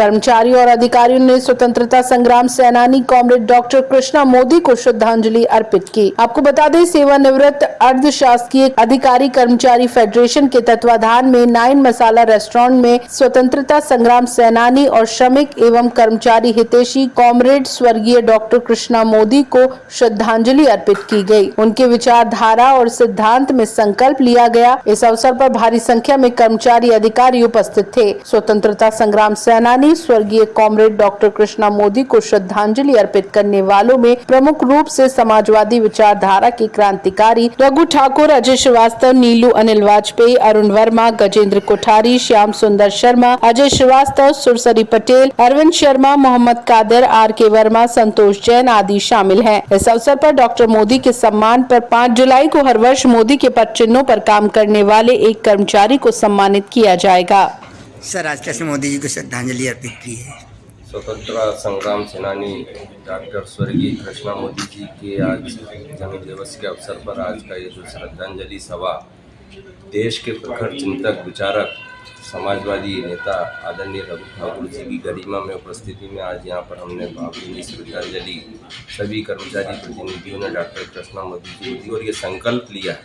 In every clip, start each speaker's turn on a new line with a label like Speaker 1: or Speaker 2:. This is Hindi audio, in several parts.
Speaker 1: कर्मचारियों और अधिकारियों ने स्वतंत्रता संग्राम सेनानी कॉमरेड डॉक्टर कृष्णा मोदी को श्रद्धांजलि अर्पित की। आपको बता दें, सेवानिवृत्त अर्धशासकीय अधिकारी कर्मचारी फेडरेशन के तत्वाधान में 9 मसाला रेस्टोरेंट में स्वतंत्रता संग्राम सेनानी और श्रमिक एवं कर्मचारी हितैषी कॉमरेड स्वर्गीय डॉक्टर कृष्णा मोदी को श्रद्धांजलि अर्पित की गई। उनके विचारधारा और सिद्धांत में संकल्प लिया गया। इस अवसर पर भारी संख्या में कर्मचारी अधिकारी उपस्थित थे। स्वतंत्रता संग्राम सेनानी स्वर्गीय कॉमरेड डॉक्टर कृष्णा मोदी को श्रद्धांजलि अर्पित करने वालों में प्रमुख रूप से समाजवादी विचारधारा के क्रांतिकारी रघु ठाकुर, अजय श्रीवास्तव, नीलू अनिल वाजपेयी, अरुण वर्मा, गजेंद्र कोठारी, श्याम सुंदर शर्मा, अजय श्रीवास्तव, सुरसरी पटेल, अरविंद शर्मा, मोहम्मद कादर, RK वर्मा, संतोष जैन आदि शामिल हैं। इस अवसर पर डॉक्टर मोदी के सम्मान पर 5 जुलाई को हर वर्ष मोदी के पद चिन्हों पर काम करने वाले एक कर्मचारी को सम्मानित किया जाएगा।
Speaker 2: सर, आज कैसे मोदी जी को श्रद्धांजलि अर्पित की है?
Speaker 3: स्वतंत्रता संग्राम सेनानी डॉक्टर स्वर्गीय कृष्णा मोदी जी के आज जन्म दिवस के अवसर पर आज का ये जो श्रद्धांजलि सभा देश के प्रखर चिंतक, विचारक, समाजवादी नेता आदरणीय रघु ठाकुर जी की गरिमा में उपस्थिति में आज यहाँ पर हमने भावभीनी श्रद्धांजलि सभी कर्मचारी प्रतिनिधियों ने डॉक्टर कृष्णा मोदी जी को दी और ये संकल्प लिया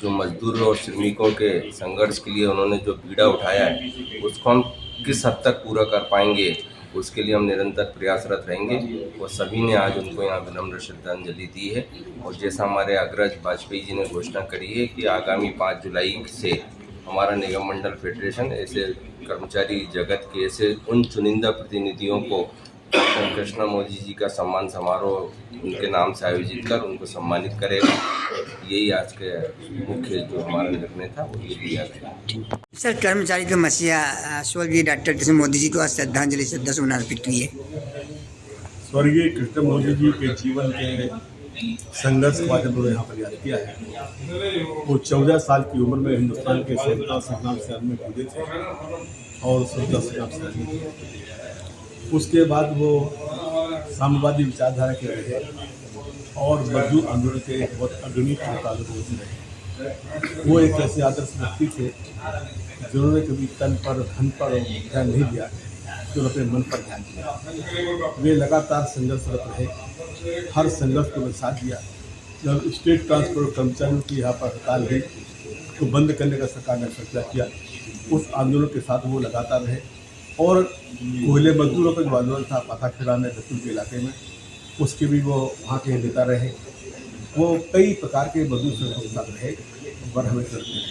Speaker 3: जो मजदूरों और श्रमिकों के संघर्ष के लिए उन्होंने जो पीड़ा उठाया है उसको हम किस हद तक पूरा कर पाएंगे, उसके लिए हम निरंतर प्रयासरत रहेंगे। और सभी ने आज उनको यहाँ विनम्र श्रद्धांजलि दी है। और जैसा हमारे अग्रज वाजपेयी जी ने घोषणा करी है कि आगामी 5 जुलाई से हमारा निगम मंडल फेडरेशन ऐसे कर्मचारी जगत के ऐसे उन चुनिंदा प्रतिनिधियों को डॉक्टर कृष्णा मोदी जी का सम्मान समारोह उनके नाम से आयोजित कर उनको सम्मानित करेगा। यही आज के मुख्य जो हमारा निर्णय था वो ये लिया गया।
Speaker 2: सर, कर्मचारी के मसीहा स्वर्गीय डॉक्टर कृष्ण मोदी जी को आज श्रद्धांजलि श्रद्धासुमन अर्पित की है।
Speaker 4: स्वर्गीय कृष्ण मोदी जी के जीवन के संघर्ष को आज हम लोग यहाँ पर याद किया है। वो 14 साल की उम्र में हिंदुस्तान के स्वतंत्रता संग्राम सेना में कूदे थे और स्वतंत्रता संग्राम सेनानी थे। उसके बाद वो साम्यवादी विचारधारा के रहे और मजदूर आंदोलन के बहुत अग्रणी नेताओं से रहे। वो एक ऐसे आदर्श व्यक्ति थे जिन्होंने कभी तन पर, धन पर ध्यान नहीं दिया, जो अपने मन पर ध्यान दिया। वे लगातार संघर्षरत रहे, हर संघर्ष को साथ दिया। जब स्टेट ट्रांसपोर्ट कर्मचारियों की यहाँ पर हड़ताल हुई तो बंद करने का सरकार ने फैसला किया, उस आंदोलन के साथ वो लगातार रहे। और कोयले मजदूरों का जो आंदोलन था पाथाखेड़ा में, दत्तूर के इलाके में, उसके भी वो वहाँ के नेता रहे। वो कई प्रकार के मजदूर संघर्ष के साथ रहे और हमेशा रहे।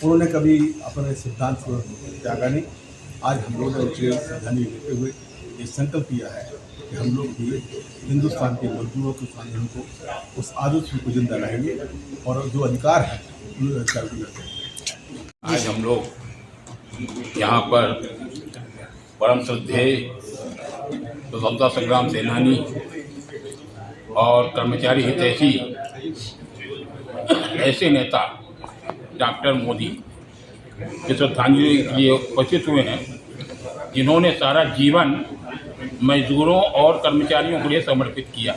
Speaker 4: उन्होंने कभी अपने सिद्धांत को त्यागा नहीं। आज हम लोग ने उनसे श्रद्धांजलि देते हुए ये संकल्प किया है कि हम लोग भी हिंदुस्तान के मजदूरों के आंदोलन को, उस आदर्श को जिंदा रहेंगे और जो अधिकार है उन अधिकार को लेते।
Speaker 5: आज हम लोग यहाँ पर परम श्रद्धेय स्वतंत्रता संग्राम सेनानी और कर्मचारी हितैषी ऐसे नेता डॉक्टर मोदी के श्रद्धांजलि के लिए उपस्थित हुए हैं जिन्होंने सारा जीवन मजदूरों और कर्मचारियों के लिए समर्पित किया।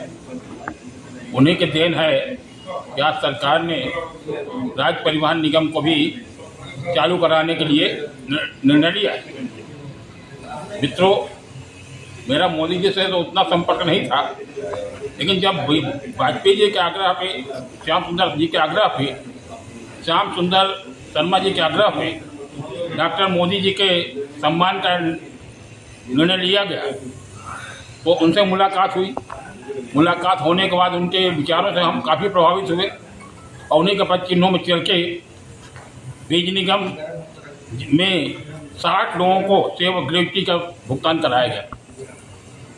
Speaker 5: उन्हीं के देन है कि आज सरकार ने राज्य परिवहन निगम को भी चालू कराने के लिए निर्णय लिया। मित्रों, मेरा मोदी जी से तो उतना संपर्क नहीं था, लेकिन जब वाजपेयी जी के आग्रह पे, श्याम सुंदर जी के आग्रह पे, श्याम सुंदर शर्मा जी के आग्रह पे डॉक्टर मोदी जी के सम्मान का निर्णय लिया गया तो उनसे मुलाकात हुई। मुलाकात होने के बाद उनके विचारों से हम काफ़ी प्रभावित हुए और उन्हीं के पद चिन्हों में चल के बीज निगम में 60 लोगों को सेवा ग्रेविटी का भुगतान कराया गया।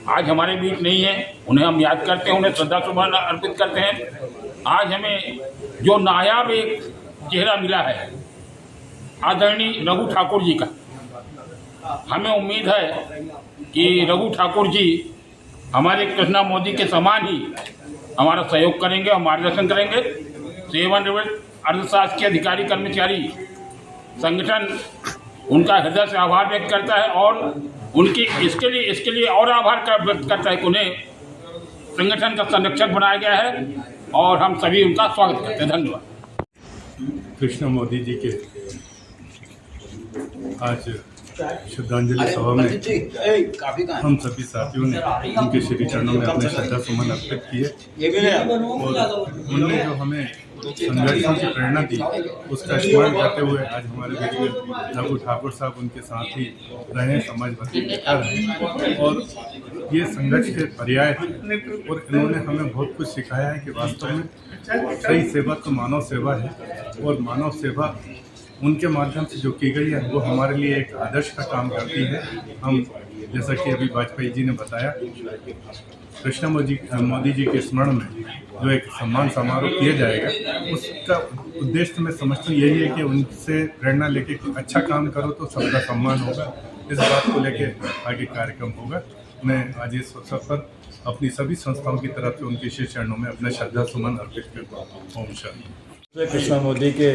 Speaker 5: आज हमारे बीच नहीं है, उन्हें हम याद करते हैं, उन्हें श्रद्धासुमन अर्पित करते हैं। आज हमें जो नायाब एक चेहरा मिला है आदरणीय रघु ठाकुर जी का, हमें उम्मीद है कि रघु ठाकुर जी हमारे कृष्णा मोदी के समान ही हमारा सहयोग करेंगे और मार्गदर्शन करेंगे। सेवानिवृत्त अर्धशासकीय अधिकारी कर्मचारी संगठन उनका हृदय से आभार व्यक्त करता है और उनकी इसके लिए और आभार व्यक्त करता है कि उन्हें संगठन का संरक्षक बनाया गया है और हम सभी उनका स्वागत करते हैं। धन्यवाद।
Speaker 4: कृष्ण मोदी जी के आज श्रद्धांजलि सभा में हम सभी साथियों ने उनके श्री चरणों में अपने श्रद्धा सुमन अर्पित किए और उनने जो हमें संघर्षों की प्रेरणा दी उसका स्मरण करते हुए आज हमारे बीच में रघु ठाकुर साहब उनके साथ ही रहे, समाज भक्ति बेहतर है और ये संघर्ष के पर्याय है और इन्होंने हमें बहुत कुछ सिखाया है कि वास्तव में सही सेवा तो मानव सेवा है और मानव सेवा उनके माध्यम से जो की गई है वो हमारे लिए एक आदर्श का काम करती है। हम जैसा कि अभी वाजपेयी जी ने बताया, कृष्णा मोदी जी के स्मरण में जो एक सम्मान समारोह किया जाएगा उसका उद्देश्य मैं समझता हूँ यही है कि उनसे प्रेरणा लेके अच्छा काम करो तो सबका सम्मान होगा। इस बात को लेके आगे कार्यक्रम होगा। मैं आज इस अवसर पर अपनी सभी संस्थाओं की तरफ से उनके श्री चरणों में अपना श्रद्धा सुमन अर्पित करता हूँ। ओम शांति।
Speaker 6: कृष्णा मोदी के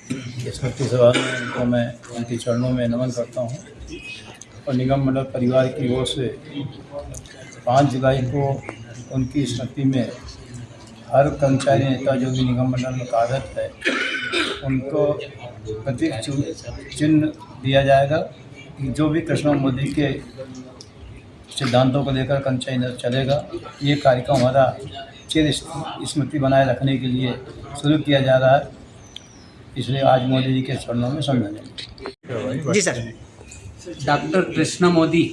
Speaker 6: स्मृति सभा में उनको मैं उनके चरणों में नमन करता हूँ और निगम मंडल परिवार की ओर से 5 जुलाई को उनकी स्मृति में हर कर्मचारी नेता जो भी निगम मंडल में कार्यरत है उनको प्रतीक चिन्ह दिया जाएगा कि जो भी कृष्णा मोदी के सिद्धांतों को लेकर कर्मचारी चलेगा। ये कार्यक्रम हमारा चिर स्मृति बनाए रखने के लिए शुरू किया जा रहा है, इसलिए आज मोदी जी के चरणों में श्रद्धांजलि।
Speaker 2: जी सर।
Speaker 7: डॉक्टर कृष्णा मोदी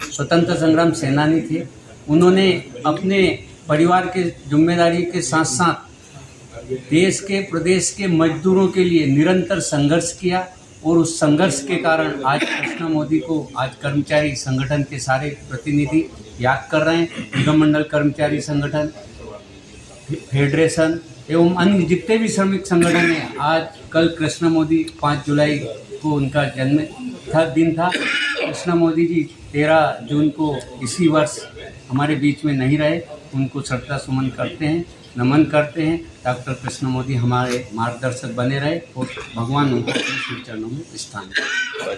Speaker 7: स्वतंत्र संग्राम सेनानी थे। उन्होंने अपने परिवार के जिम्मेदारी के साथ साथ देश के प्रदेश के मजदूरों के लिए निरंतर संघर्ष किया और उस संघर्ष के कारण आज कृष्णा मोदी को आज कर्मचारी संगठन के सारे प्रतिनिधि याद कर रहे हैं। निगम मंडल कर्मचारी संगठन, फेडरेशन एवं अन्य जितने भी श्रमिक संगठन हैं, आज कल कृष्णा मोदी 5 जुलाई को उनका दिन था। कृष्णा मोदी जी 13 जून को इसी वर्ष हमारे बीच में नहीं रहे। उनको श्रद्धा सुमन करते हैं, नमन करते हैं। डॉक्टर कृष्णा मोदी हमारे मार्गदर्शक बने रहे और भगवान उनको अपने चरणों में स्थान दें।